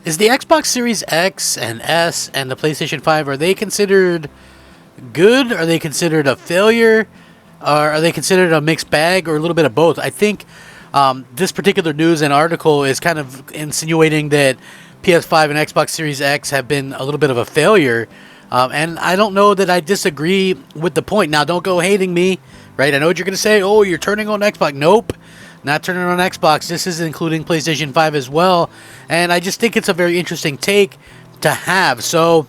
Is the Xbox Series X and S and the PlayStation 5, are they considered good? Are they considered a failure? Or are they considered a mixed bag, or a little bit of both? I think this particular news and article is kind of insinuating that PS5 and Xbox Series X have been a little bit of a failure. And I don't know that I disagree with the point. Now, don't go hating me, right? I know what you're going to say. Oh, you're turning on Xbox. Nope. Not turning on Xbox. This is including PlayStation 5 as well. And I just think it's a very interesting take to have. So,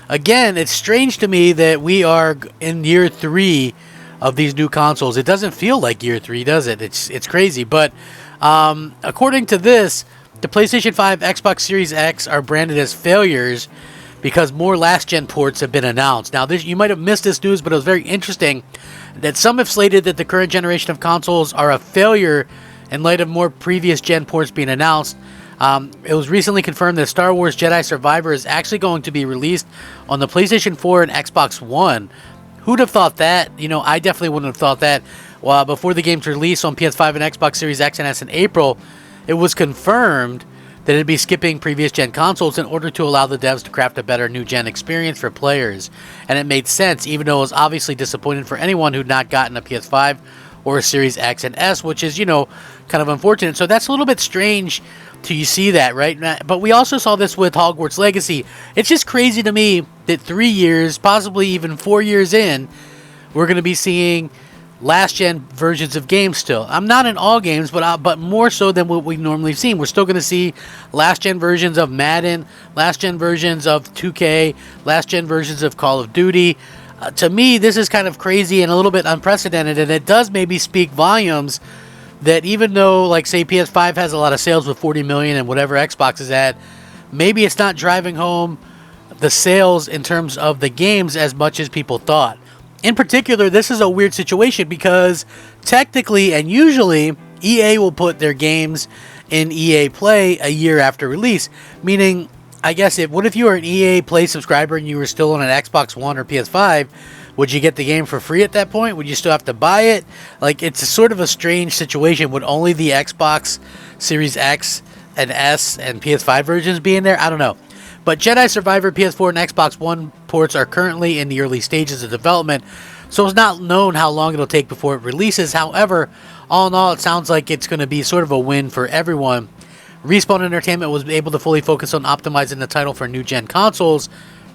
again, it's strange to me that we are in year 3 of these new consoles. It doesn't feel like year 3, does it? It's crazy. But according to this, the PlayStation 5, Xbox Series X are branded as failures because more last-gen ports have been announced. Now, you might have missed this news, but it was very interesting that some have slated that the current generation of consoles are a failure in light of more previous-gen ports being announced. It was recently confirmed that Star Wars Jedi Survivor is actually going to be released on the PlayStation 4 and Xbox One. Who'd have thought that? I definitely wouldn't have thought that. Well, before the game's release on PS5 and Xbox Series X and S in April, it was confirmed that it'd be skipping previous-gen consoles in order to allow the devs to craft a better new-gen experience for players. And it made sense, even though it was obviously disappointing for anyone who'd not gotten a PS5 or a Series X and S, which is, kind of unfortunate. So that's a little bit strange to see that, right? But we also saw this with Hogwarts Legacy. It's just crazy to me that 3 years, possibly even 4 years in, we're going to be seeing last-gen versions of games still. I'm not in all games, but more so than what we've normally seen. We're still going to see last-gen versions of Madden, last-gen versions of 2K, last-gen versions of Call of Duty. To me, this is kind of crazy and a little bit unprecedented, and it does maybe speak volumes that even though, like, say, PS5 has a lot of sales with 40 million and whatever Xbox is at, maybe it's not driving home the sales in terms of the games as much as people thought. In particular, this is a weird situation because technically and usually EA will put their games in EA Play a year after release. Meaning, I guess, what if you were an EA Play subscriber and you were still on an Xbox One or PS5? Would you get the game for free at that point? Would you still have to buy it? Like, it's a sort of a strange situation. Would only the Xbox Series X and S and PS5 versions be in there? I don't know. But Jedi Survivor PS4 and Xbox One ports are currently in the early stages of development, so it's not known how long it'll take before it releases. However, all in all, it sounds like it's going to be sort of a win for everyone. Respawn Entertainment was able to fully focus on optimizing the title for new-gen consoles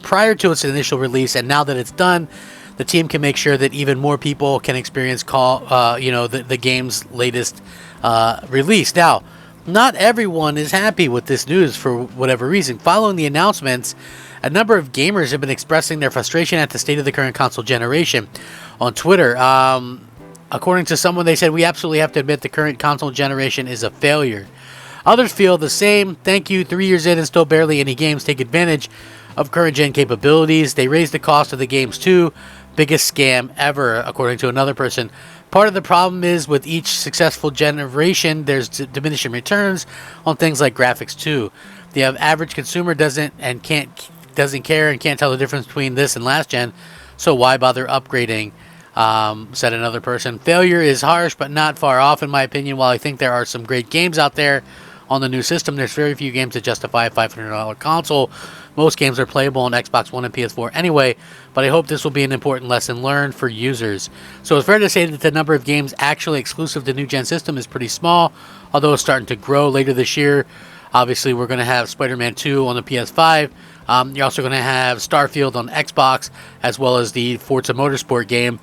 prior to its initial release, and now that it's done, the team can make sure that even more people can experience the game's latest release. Now, not everyone is happy with this news for whatever reason. Following the announcements, a number of gamers have been expressing their frustration at the state of the current console generation on Twitter. According to someone, they said, "We absolutely have to admit the current console generation is a failure." Others feel the same. "Thank you. 3 years in and still barely any games take advantage of current gen capabilities. They raised the cost of the games too. Biggest scam ever," according to another person. "Part of the problem is with each successful generation, there's diminishing returns on things like graphics too. The average consumer doesn't care and can't tell the difference between this and last gen, so why bother upgrading?" Said another person. "Failure is harsh, but not far off in my opinion. While I think there are some great games out there on the new system, there's very few games that justify a $500 console. Most games are playable on Xbox One and PS4 anyway, but I hope this will be an important lesson learned for users." So it's fair to say that the number of games actually exclusive to new-gen system is pretty small, although it's starting to grow later this year. Obviously, we're going to have Spider-Man 2 on the PS5. You're also going to have Starfield on Xbox, as well as the Forza Motorsport game.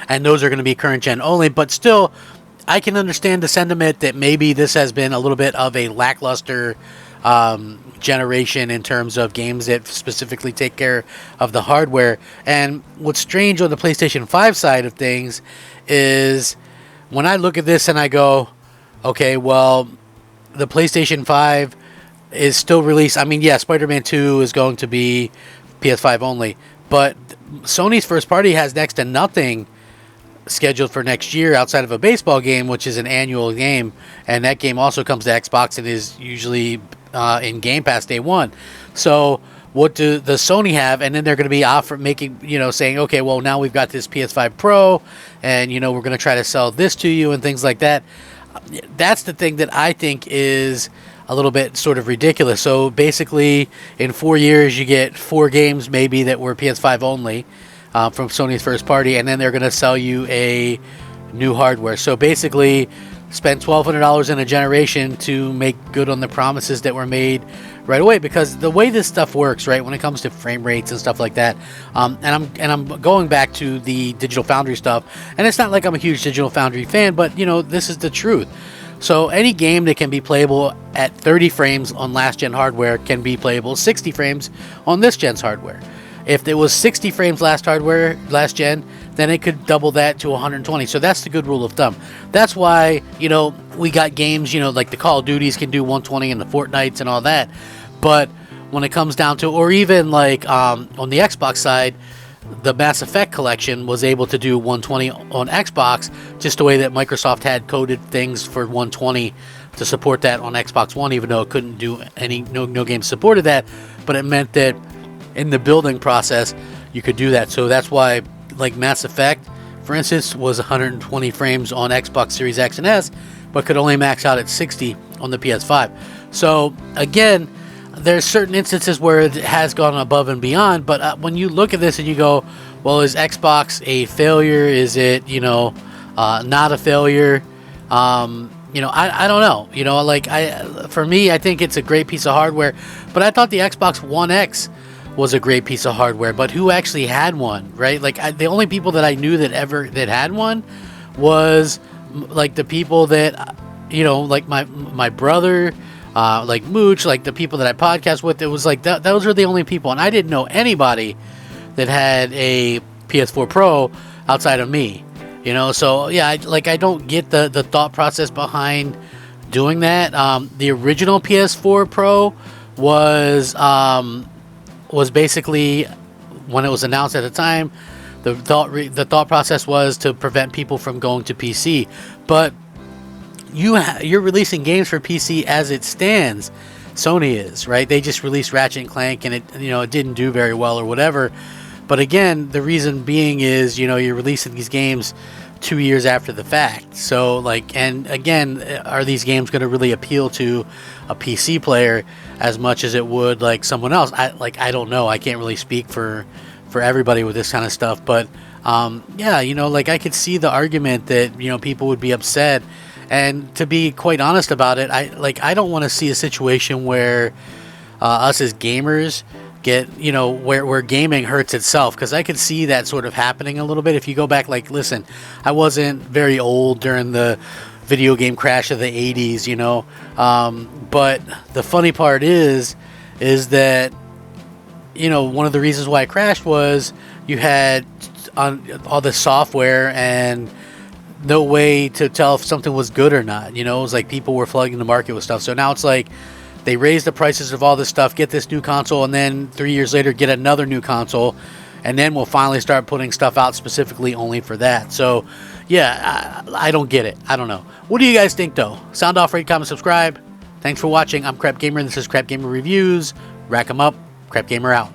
And those are going to be current-gen only, but still, I can understand the sentiment that maybe this has been a little bit of a lackluster generation in terms of games that specifically take care of the hardware. And what's strange on the PlayStation 5 side of things is when I look at this and I go, okay, well, the PlayStation 5 is still released. I mean, yeah, Spider-Man 2 is going to be PS5 only, but Sony's first party has next to nothing scheduled for next year outside of a baseball game, which is an annual game, and that game also comes to Xbox and is usually in Game Pass day one. So what do the Sony have? And then they're going to be saying, okay, well, now we've got this PS5 Pro, and we're going to try to sell this to you and things like that. That's the thing that I think is a little bit sort of ridiculous. So basically, in 4 years, you get 4 games maybe that were PS5 only from Sony's first party, and then they're going to sell you a new hardware. So basically, spend $1,200 in a generation to make good on the promises that were made right away. Because the way this stuff works, right, when it comes to frame rates and stuff like that, and I'm going back to the Digital Foundry stuff, and it's not like I'm a huge Digital Foundry fan, but you know, this is the truth. So any game that can be playable at 30 frames on last gen hardware can be playable 60 frames on this gen's hardware. If it was 60 frames last gen, then it could double that to 120. So that's the good rule of thumb. That's why, you know, we got games, you know, like the Call of Duties can do 120 and the Fortnites and all that. But when it comes down to, or even like on the Xbox side, the Mass Effect collection was able to do 120 on Xbox, just the way that Microsoft had coded things for 120 to support that on Xbox One, even though it couldn't do no games supported that. But it meant that in the building process, you could do that. So that's why, like Mass Effect, for instance, was 120 frames on Xbox Series X and S, but could only max out at 60 on the PS5. So again, there's certain instances where it has gone above and beyond, but when you look at this and you go, well, is Xbox a failure? Is it, you know, not a failure? You know, I don't know. You know, like for me, I think it's a great piece of hardware, but I thought the Xbox One X was a great piece of hardware, but who actually had one, right? Like the only people that I knew that had one was like the people that, you know, like my brother, like Mooch, like the people that I podcast with. It was like those are the only people, and I didn't know anybody that had a PS4 Pro outside of me, you know. So yeah, I don't get the thought process behind doing that. The original PS4 Pro was basically, when it was announced at the time, the thought process was to prevent people from going to PC. But you're releasing games for PC as it stands. Sony is, right? They just released Ratchet and Clank, and it didn't do very well or whatever. But again, the reason being is, you know, you're releasing these games 2 years after the fact. So like, and again, are these games going to really appeal to a PC player as much as it would like someone else? I don't know. I can't really speak for everybody with this kind of stuff, but yeah, you know, like I could see the argument that, you know, people would be upset. And to be quite honest about it, I don't want to see a situation where us as gamers get, you know, where gaming hurts itself, because I could see that sort of happening a little bit. If you go back, like, listen, I wasn't very old during the video game crash of the 80s, you know, but the funny part is that, you know, one of the reasons why it crashed was you had all the software and no way to tell if something was good or not. You know, it was like people were flooding the market with stuff. So now it's like they raise the prices of all this stuff, get this new console, and then 3 years later get another new console, and then we'll finally start putting stuff out specifically only for that. So yeah, I don't get it. I don't know. What do you guys think though? Sound off, rate, comment, subscribe. Thanks for watching. I'm Crap Gamer, and this is Crap Gamer Reviews. Rack 'em up. Crap Gamer out.